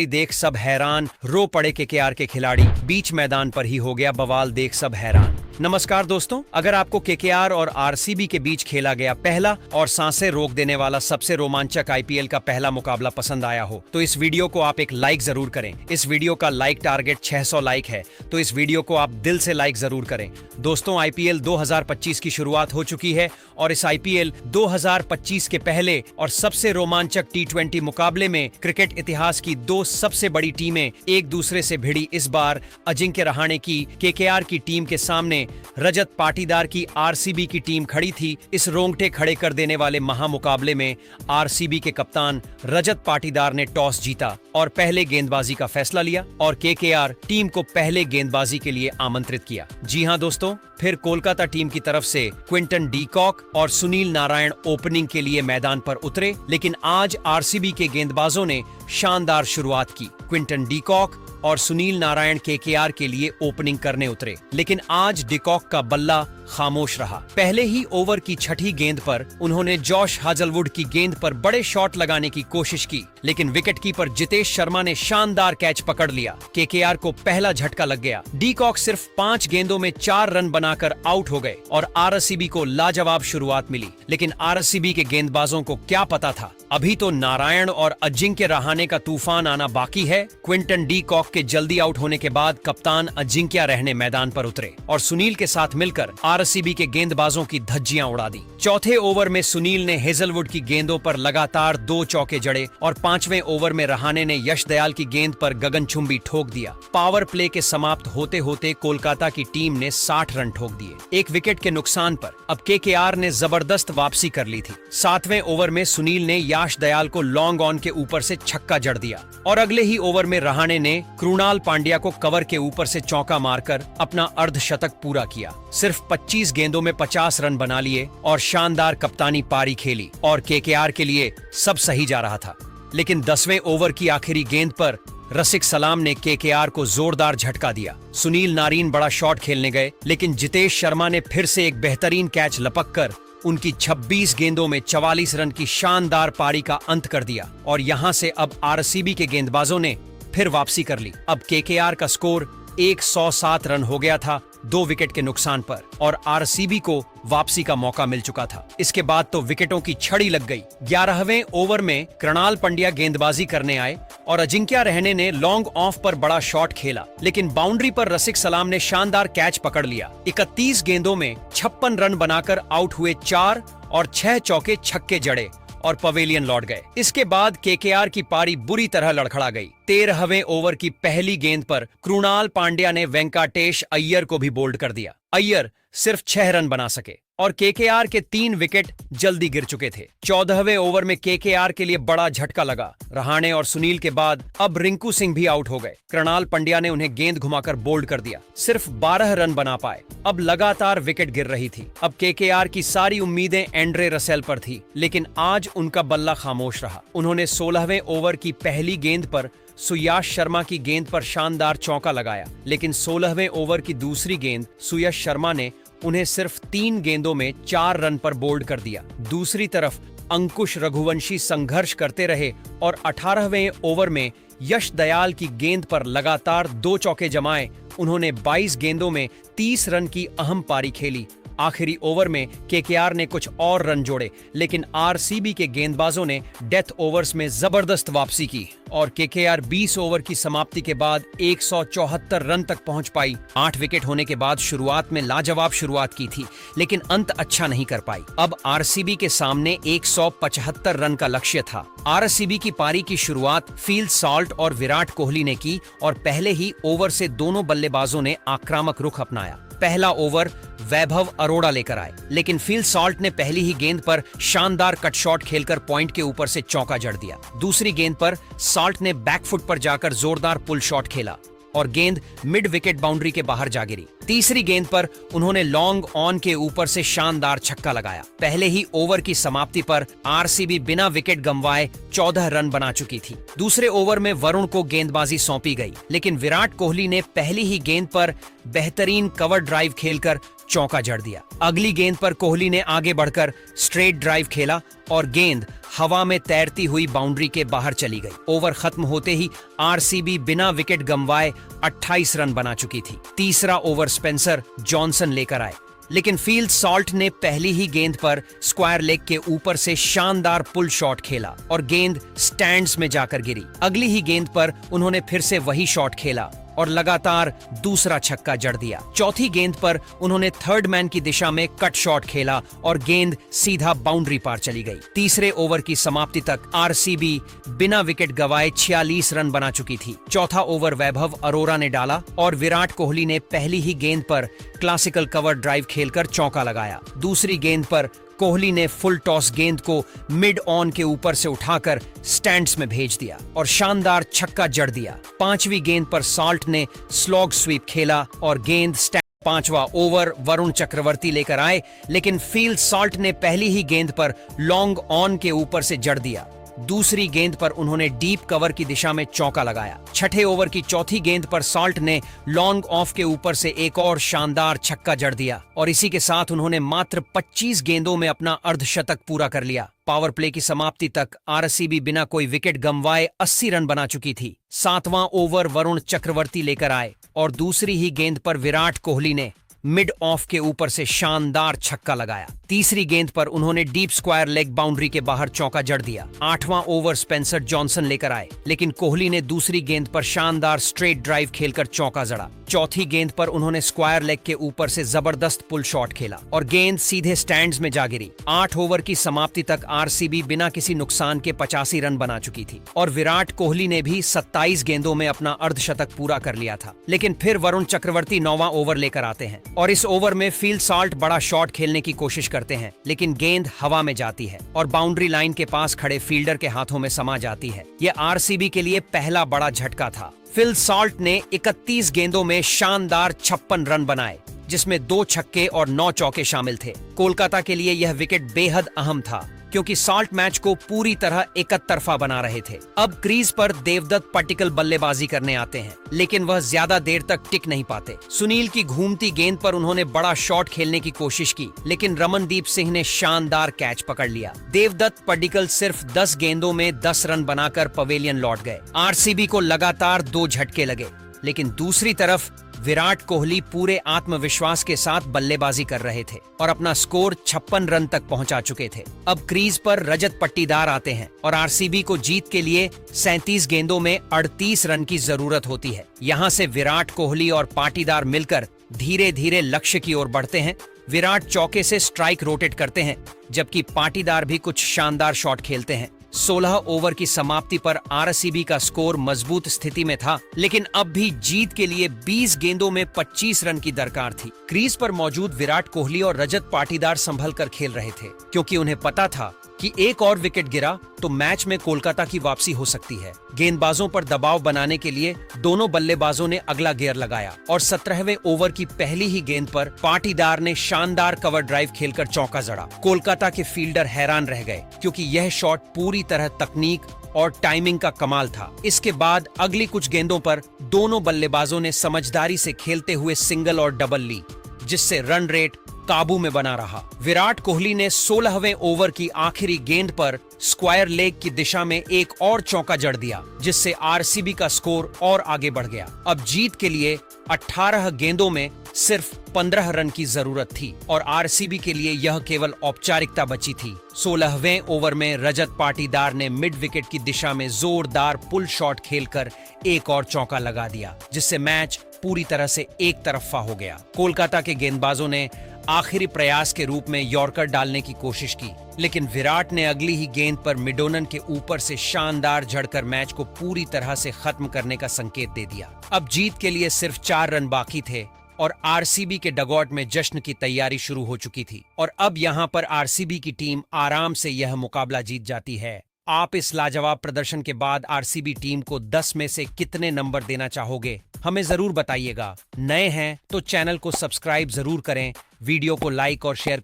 देख सब हैरान, रो पड़े केकेआर के खिलाड़ी, बीच मैदान पर ही हो गया बवाल, देख सब हैरान। नमस्कार दोस्तों, अगर आपको केकेआर और आरसीबी के बीच खेला गया पहला और सांसें रोक देने वाला सबसे रोमांचक आईपीएल का पहला मुकाबला पसंद आया हो तो इस वीडियो को आप एक लाइक जरूर करें। इस वीडियो का लाइक टारगेट 600 लाइक है, तो इस वीडियो को आप दिल से लाइक जरूर करें। दोस्तों, आईपीएल 2025 की शुरुआत हो चुकी है और इस आईपीएल 2025 के पहले और सबसे रोमांचक टी20 मुकाबले में क्रिकेट इतिहास की दो सबसे बड़ी टीमें एक दूसरे से भिड़ी। इस बार अजिंक्य रहाणे की केकेआर की टीम के सामने रजत पाटीदार की आरसीबी की टीम खड़ी थी। इस रोंगटे खड़े कर देने वाले महामुकाबले में आरसीबी के कप्तान रजत पाटीदार ने टॉस जीता और पहले गेंदबाजी का फैसला लिया और केकेआर टीम को पहले गेंदबाजी के लिए आमंत्रित किया। जी हां दोस्तों, फिर कोलकाता टीम की तरफ से क्विंटन डी कॉक और सुनील नारायण ओपनिंग के लिए मैदान पर उतरे, लेकिन आज आरसीबी के गेंदबाजों ने शानदार शुरुआत की। क्विंटन डी कॉक और सुनील नारायण केकेआर के लिए ओपनिंग करने उतरे, लेकिन आज डिकॉक का बल्ला खामोश रहा। पहले ही ओवर की छठी गेंद पर उन्होंने जॉश हाजलवुड की गेंद पर बड़े शॉट लगाने की कोशिश की, लेकिन विकेटकीपर जितेश शर्मा ने शानदार कैच पकड़ लिया। केकेआर को पहला झटका लग गया। डिकॉक सिर्फ 5 गेंदों में 4 रन बनाकर आउट हो गए और आरसीबी को लाजवाब शुरुआत मिली, लेकिन आरसीबी के गेंदबाजों को क्या पता था, अभी तो नारायण और अजिंक्य रहाणे का तूफान आना बाकी है। क्विंटन डी कॉक के जल्दी आउट होने के बाद कप्तान अजिंक्य रहने मैदान पर उतरे और सुनील के साथ मिलकर आरसीबी के गेंदबाजों की धज्जियां उड़ा दी। चौथे ओवर में सुनील ने हेजलवुड की गेंदों पर लगातार 2 चौके जड़े और 5वें ओवर में रहाणे ने यश दयाल की गेंद पर गगनचुंबी ठोक दिया। पावर प्ले के समाप्त होते होते कोलकाता की टीम ने 60 रन ठोक दिए। 1 विकेट के नुकसान पर अब केकेआर ने जबरदस्त वापसी कर ली थी। 7वें ओवर में सुनील ने यश दयाल को लॉन्ग ऑन के ऊपर से छक्का जड़ दिया और अगले ही ओवर में रहाणे ने कृणाल पांड्या को कवर के ऊपर से चौका मारकर अपना अर्धशतक पूरा किया। सिर्फ 25 गेंदों में 50 रन बना लिए और शानदार कप्तानी पारी खेली और केकेआर के लिए सब सही जा रहा था, लेकिन 10वें ओवर की आखिरी गेंद पर रसिक सलाम ने केकेआर को जोरदार झटका दिया। सुनील नारायण बड़ा शॉट खेलने गए, लेकिन जितेश शर्मा ने फिर से एक बेहतरीन कैच लपककर उनकी 26 गेंदों में 44 रन की शानदार पारी का अंत कर दिया और यहां से अब आरसीबी के गेंदबाजों ने फिर वापसी कर ली। अब केकेआर का स्कोर 107 रन हो गया था 2 विकेट के नुकसान पर और आरसीबी को वापसी का मौका मिल चुका था। इसके बाद तो विकेटों की छड़ी लग गई। 11वें ओवर में कृणाल पांड्या गेंदबाजी करने आए और अजिंक्य रहाणे ने लॉन्ग ऑफ पर बड़ा शॉट खेला, लेकिन बाउंड्री पर रसिक सलाम ने शानदार कैच पकड़ लिया। 31 गेंदों में 56 रन बनाकर आउट हुए 4 और 6 चौके छक्के जड़े और पवेलियन लौट गए। इसके बाद केकेआर की पारी बुरी तरह लड़खड़ा गई। 13वें ओवर की पहली गेंद पर कृणाल पांड्या ने वेंकटेश अय्यर को भी बोल्ड कर दिया। अय्यर सिर्फ 6 रन बना सके और केकेआर के 3 विकेट जल्दी गिर चुके थे। 14वें ओवर में केकेआर के लिए बड़ा झटका लगा। रहाणे और सुनील के बाद अब रिंकू सिंह भी आउट हो गए। कृणाल पांड्या ने उन्हें गेंद घुमाकर बोल्ड कर दिया। सिर्फ 12 रन बना पाए। अब लगातार विकेट गिर रही थी। अब केकेआर की सारी उम्मीदें एंड्रे रसेल पर थी, लेकिन आज उनका बल्ला खामोश रहा। उन्होंने 16वें ओवर की पहली गेंद पर सुयश शर्मा की गेंद पर शानदार चौका लगाया, लेकिन 16वें ओवर की दूसरी गेंद सुयश शर्मा ने उन्हें सिर्फ 3 गेंदों में 4 रन पर बोल्ड कर दिया। दूसरी तरफ अंकुश रघुवंशी संघर्ष करते रहे और 18वें ओवर में यश दयाल की गेंद पर लगातार 2 चौके जमाए उन्होंने 22 गेंदों में 30 रन की अहम पारी खेली। आखिरी ओवर में केकेआर ने कुछ और रन जोड़े, लेकिन आरसीबी के गेंदबाजों ने डेथ ओवर्स में जबरदस्त वापसी की और केकेआर 20 ओवर की समाप्ति के बाद 174 रन तक पहुंच पाई। 8 विकेट होने के बाद शुरुआत में लाजवाब शुरुआत की थी, लेकिन अंत अच्छा नहीं कर पाई। अब आरसीबी के सामने 175 रन का लक्ष्य था। आरसीबी की पारी की शुरुआत फील सॉल्ट और विराट कोहली ने की और पहले ही ओवर से दोनों बल्लेबाजों ने आक्रामक रुख अपनाया। पहला ओवर वैभव अरोड़ा लेकर आए, लेकिन फील सॉल्ट ने पहली ही गेंद पर शानदार कट शॉट खेलकर पॉइंट के ऊपर से चौका जड़ दिया। दूसरी गेंद पर सॉल्ट ने बैकफुट पर जाकर जोरदार पुल शॉट खेला और गेंद मिड विकेट बाउंड्री के बाहर जा गिरी। तीसरी गेंद पर उन्होंने लॉन्ग ऑन के ऊपर से शानदार छक्का लगाया। पहले ही ओवर की समाप्ति पर आरसीबी बिना विकेट गंवाए 14 रन बना चुकी थी। दूसरे ओवर में वरुण को गेंदबाजी सौंपी गई, लेकिन विराट कोहली ने पहली ही गेंद पर बेहतरीन कवर ड्राइव खेलकर चौका जड़ दिया। अगली गेंद पर कोहली ने आगे बढ़कर स्ट्रेट ड्राइव खेला और गेंद हवा में तैरती हुई बाउंड्री के बाहर चली गई। ओवर खत्म होते ही आरसीबी बिना विकेट गंवाए 28 रन बना चुकी थी। तीसरा ओवर स्पेंसर जॉनसन लेकर आए, लेकिन फील्ड सॉल्ट ने पहली ही गेंद पर स्क्वायर लेग के ऊपर से शानदार पुल शॉट खेला और गेंद स्टैंड्स में जाकर गिरी। अगली ही गेंद पर उन्होंने फिर से वही शॉट खेला और लगातार दूसरा छक्का जड़ दिया। चौथी गेंद पर उन्होंने थर्ड मैन की दिशा में कट शॉट खेला और गेंद सीधा बाउंड्री पार चली गई। तीसरे ओवर की समाप्ति तक आरसीबी बिना विकेट गंवाए 46 रन बना चुकी थी। चौथा ओवर वैभव अरोरा ने डाला और विराट कोहली ने पहली ही गेंद पर क्लासिकल कवर ड्राइव खेलकर चौका लगाया। दूसरी गेंद पर कोहली ने फुल टॉस गेंद को मिड ऑन के ऊपर से उठाकर स्टैंड्स में भेज दिया और शानदार छक्का जड़ दिया। पांचवी गेंद पर सॉल्ट ने स्लॉग स्वीप खेला और गेंद पांचवा ओवर वरुण चक्रवर्ती लेकर आए, लेकिन फील्ड सॉल्ट ने पहली ही गेंद पर लॉन्ग ऑन के ऊपर से जड़ दिया। दूसरी गेंद पर उन्होंने डीप कवर की दिशा में चौका लगाया। छठे ओवर की चौथी गेंद पर सॉल्ट ने लॉन्ग ऑफ के ऊपर से एक और शानदार छक्का जड़ दिया और इसी के साथ उन्होंने मात्र 25 गेंदों में अपना अर्धशतक पूरा कर लिया। पावर प्ले की समाप्ति तक आरसीबी बिना कोई विकेट गंवाए 80 रन बना चुकी थी। सातवां ओवर वरुण चक्रवर्ती लेकर आए और दूसरी ही गेंद पर विराट कोहली ने मिड ऑफ के ऊपर से शानदार छक्का लगाया। तीसरी गेंद पर उन्होंने डीप स्क्वायर लेग बाउंड्री के बाहर चौका जड़ दिया। आठवां ओवर स्पेंसर जॉनसन लेकर आए, लेकिन कोहली ने दूसरी गेंद पर शानदार स्ट्रेट ड्राइव खेलकर चौका जड़ा। चौथी गेंद पर उन्होंने स्क्वायर लेग के ऊपर से जबरदस्त पुल शॉट खेला और गेंद सीधे स्टैंड्स में जा गिरी। 8 ओवर की समाप्ति तक आरसीबी बिना किसी नुकसान के 85 रन बना चुकी थी और विराट कोहली ने भी 27 गेंदों में अपना अर्धशतक पूरा कर लिया था। लेकिन फिर वरुण चक्रवर्ती 9वां ओवर लेकर आते हैं और इस ओवर में फील्ड सॉल्ट बड़ा शॉट खेलने की कोशिश करते हैं, लेकिन गेंद हवा में जाती है और बाउंड्री लाइन के पास खड़े फील्डर के हाथों में समा जाती है। यह आरसीबी के लिए पहला बड़ा झटका था। फील्ड सॉल्ट ने 31 गेंदों में शानदार 56 रन बनाए, जिसमें 2 छक्के और 9 चौके शामिल थे। कोलकाता के लिए यह विकेट बेहद अहम था क्योंकि सॉल्ट मैच को पूरी तरह एकतरफा बना रहे थे। अब क्रीज पर देवदत्त पट्टिकल बल्लेबाजी करने आते हैं, लेकिन वह ज्यादा देर तक टिक नहीं पाते। सुनील की घूमती गेंद पर उन्होंने बड़ा शॉट खेलने की कोशिश की, लेकिन रमनदीप सिंह ने शानदार कैच पकड़ लिया। देवदत्त पट्टिकल सिर्फ 10 गेंदों में 10 रन बनाकर पवेलियन लौट गए। आरसीबी को लगातार 2 झटके लगे, लेकिन दूसरी तरफ विराट कोहली पूरे आत्मविश्वास के साथ बल्लेबाजी कर रहे थे और अपना स्कोर 56 रन तक पहुंचा चुके थे। अब क्रीज पर रजत पट्टीदार आते हैं और आरसीबी को जीत के लिए 37 गेंदों में 38 रन की जरूरत होती है। यहां से विराट कोहली और पाटीदार मिलकर धीरे धीरे लक्ष्य की ओर बढ़ते हैं। विराट चौके से स्ट्राइक रोटेट करते हैं, जबकि पाटीदार भी कुछ शानदार शॉट खेलते हैं। 16 ओवर की समाप्ति पर आरसीबी का स्कोर मजबूत स्थिति में था, लेकिन अब भी जीत के लिए 20 गेंदों में 25 रन की दरकार थी। क्रीज पर मौजूद विराट कोहली और रजत पाटीदार संभल कर खेल रहे थे, क्योंकि उन्हें पता था कि एक और विकेट गिरा तो मैच में कोलकाता की वापसी हो सकती है। गेंदबाजों पर दबाव बनाने के लिए दोनों बल्लेबाजों ने अगला गियर लगाया और 17वें ओवर की पहली ही गेंद पर पाटीदार ने शानदार कवर ड्राइव खेलकर चौका जड़ा। कोलकाता के फील्डर हैरान रह गए, क्योंकि यह शॉट पूरी तरह तकनीक और टाइमिंग का कमाल था। इसके बाद अगली कुछ गेंदों पर दोनों बल्लेबाजों ने समझदारी से खेलते हुए सिंगल और डबल ली, जिससे रन रेट काबू में बना रहा। विराट कोहली ने 16वें ओवर की आखिरी गेंद पर स्क्वायर लेग की दिशा में एक और चौका जड़ दिया, जिससे आरसीबी का स्कोर और आगे बढ़ गया। अब जीत के लिए 18 गेंदों में सिर्फ 15 रन की जरूरत थी और आरसीबी के लिए यह केवल औपचारिकता बची थी। 16वें ओवर में रजत पाटीदार ने मिड विकेट की दिशा में जोरदार पुल शॉट खेलकर एक और चौका लगा दिया, जिससे मैच पूरी तरह से एक तरफा हो गया। कोलकाता के गेंदबाजों ने आखिरी प्रयास के रूप में यॉर्कर डालने की कोशिश की, लेकिन विराट ने अगली ही गेंद पर मिडोनन के ऊपर से शानदार झड़कर मैच को पूरी तरह से खत्म करने का संकेत दे दिया। अब जीत के लिए सिर्फ 4 रन बाकी थे और आरसीबी के डगआउट में जश्न की तैयारी शुरू हो चुकी थी और अब यहां पर आरसीबी की टीम आराम से यह मुकाबला जीत जाती है। आप इस लाजवाब प्रदर्शन के बाद आरसीबी टीम को 10 में से कितने नंबर देना चाहोगे, हमें जरूर बताइएगा। नए हैं तो चैनल को सब्सक्राइब जरूर करें, वीडियो को लाइक और शेयर